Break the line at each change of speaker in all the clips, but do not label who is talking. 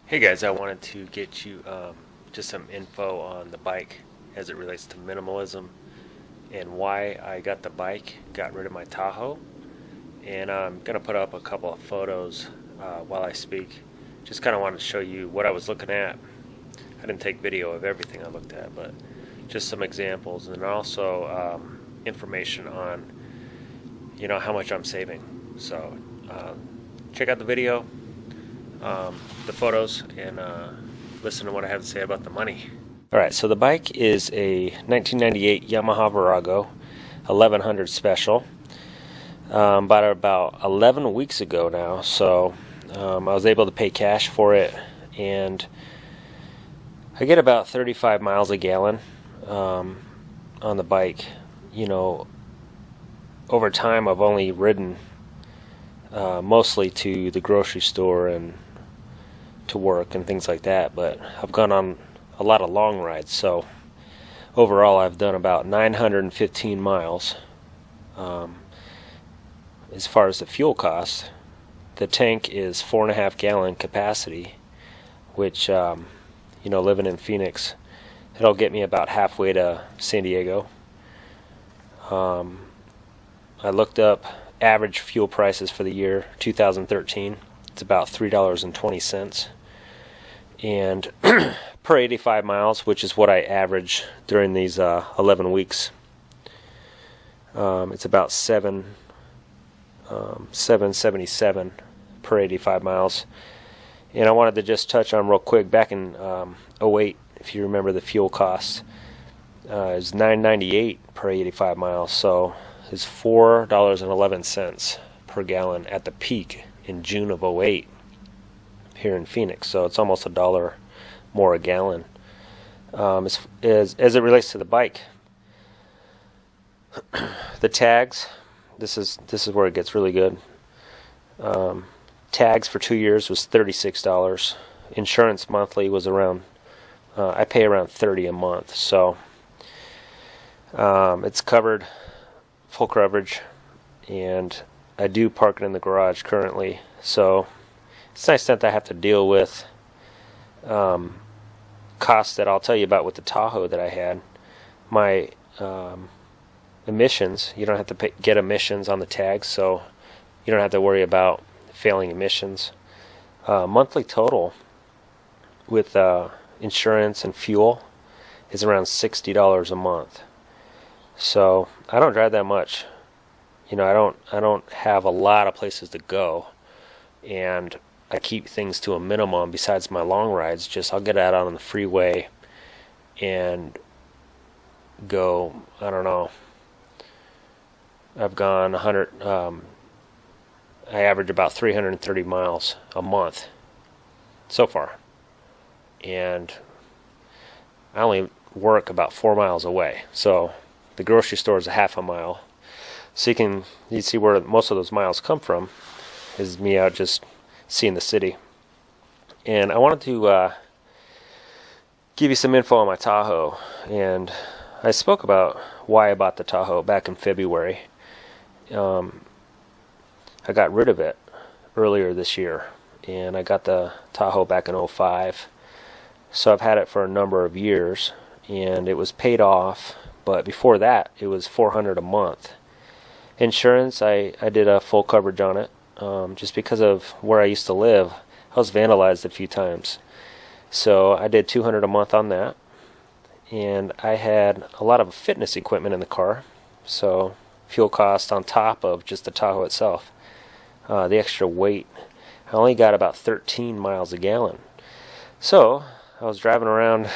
Hey guys, I wanted to get you just some info on the bike as it relates to minimalism and why I got the bike, got rid of my Tahoe, and I'm going to put up a couple of photos while I speak. Just kind of wanted to show you what I was looking at. I didn't take video of everything I looked at, but just some examples and also information on how much I'm saving. So check out the video, the photos, and listen to what I have to say about the money. Alright, so the bike is a 1998 Yamaha Virago 1100 Special. Bought it about 11 weeks ago now, so I was able to pay cash for it, and I get about 35 miles a gallon on the bike. Over time I've only ridden mostly to the grocery store and to work and things like that, but I've gone on a lot of long rides, so overall I've done about 915 miles. As far as the fuel cost, the tank is 4.5 gallon capacity, which living in Phoenix, it'll get me about halfway to San Diego. I looked up average fuel prices for the year 2013. It's about $3.20, and per 85 miles, which is what I average during these 11 weeks, it's about 777 per 85 miles. And I wanted to just touch on real quick, back in '08, if you remember, the fuel cost is $9.98 per 85 miles, so it's $4.11 per gallon at the peak in June of '08 here in Phoenix. So it's almost $1 more a gallon. As it relates to the bike, the tags, this is where it gets really good. Tags for 2 years was $36. Insurance monthly was around, I pay around $30 a month, so it's covered, full coverage, and I do park it in the garage currently, so it's nice that I have to deal with costs that I'll tell you about with the Tahoe that I had. My emissions, you don't have to get emissions on the tags, so you don't have to worry about failing emissions. Monthly total with insurance and fuel is around $60 a month. So I don't drive that much. I don't have a lot of places to go, and I keep things to a minimum. Besides my long rides, just I'll get out on the freeway and go, I don't know, I've gone 100, I average about 330 miles a month so far, and I only work about 4 miles away, so the grocery store is a half a mile. So you see where most of those miles come from, is me out just seeing the city. And I wanted to give you some info on my Tahoe, and I spoke about why I bought the Tahoe back in February. I got rid of it earlier this year, and I got the Tahoe back in '05. So I've had it for a number of years, and it was paid off, but before that it was $400 a month. Insurance, I did a full coverage on it. Just because of where I used to live, I was vandalized a few times, so I did $200 a month on that. And I had a lot of fitness equipment in the car, so fuel cost on top of just the Tahoe itself. The extra weight, I only got about 13 miles a gallon. So I was driving around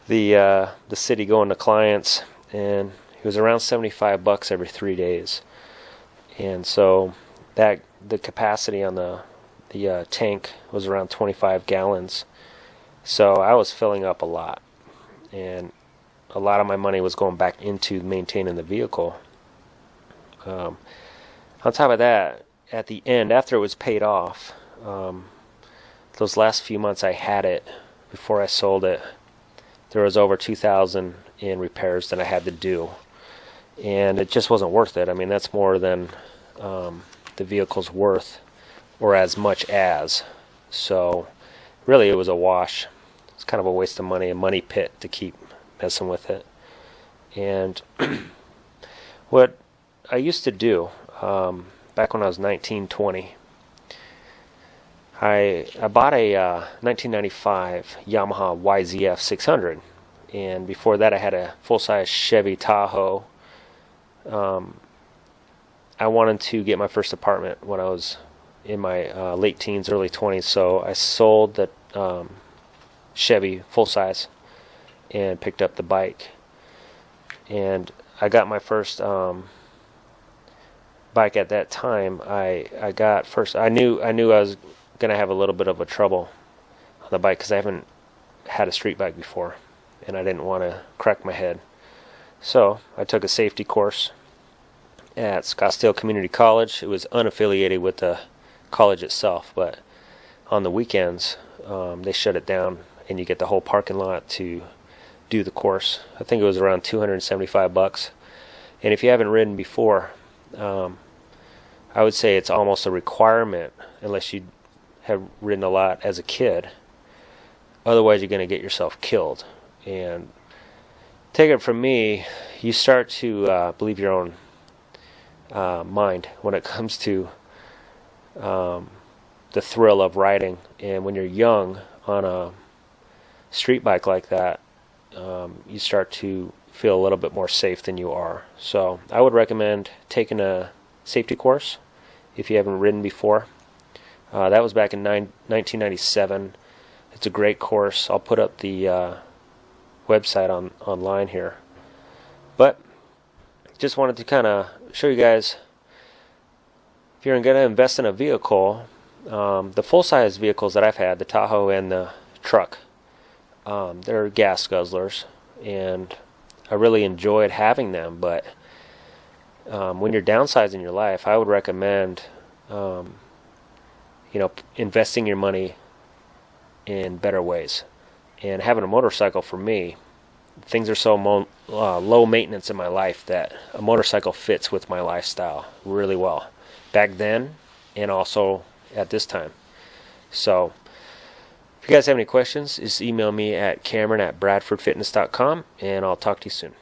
the city going to clients, and it was around $75 every 3 days. And so that the capacity on the tank was around 25 gallons. So I was filling up a lot, and a lot of my money was going back into maintaining the vehicle. On top of that, at the end, after it was paid off, those last few months I had it before I sold it, there was over $2,000 in repairs that I had to do, and it just wasn't worth it. I mean, that's more than the vehicle's worth, or as much as. So really it was a wash. It's kind of a waste of money, a money pit to keep messing with it. And what I used to do back when I was 19, 20, I bought a 1995 Yamaha YZF 600, and before that I had a full-size Chevy Tahoe. I wanted to get my first apartment when I was in my late teens, early 20s, so I sold the Chevy full-size and picked up the bike. And I got my first bike at that time. I got first. I knew I was gonna have a little bit of a trouble on the bike because I haven't had a street bike before, and I didn't want to crack my head. So I took a safety course at Scottsdale Community College. It was unaffiliated with the college itself, but on the weekends they shut it down, and you get the whole parking lot to do the course. I think it was around $275. And if you haven't ridden before, I would say it's almost a requirement unless you have ridden a lot as a kid. Otherwise you're going to get yourself killed. And take it from me, you start to believe your own mind when it comes to the thrill of riding. And when you're young on a street bike like that, you start to feel a little bit more safe than you are. So I would recommend taking a safety course if you haven't ridden before. That was back in 1997. It's a great course. I'll put up the website online here. But just wanted to kind of show you guys, if you're going to invest in a vehicle, the full-size vehicles that I've had, the Tahoe and the truck, they're gas guzzlers, and I really enjoyed having them. But when you're downsizing your life, I would recommend investing your money in better ways. And having a motorcycle, for me, things are so low maintenance in my life that a motorcycle fits with my lifestyle really well back then and also at this time. So if you guys have any questions, just email me at Cameron@bradfordfitness.com, and I'll talk to you soon.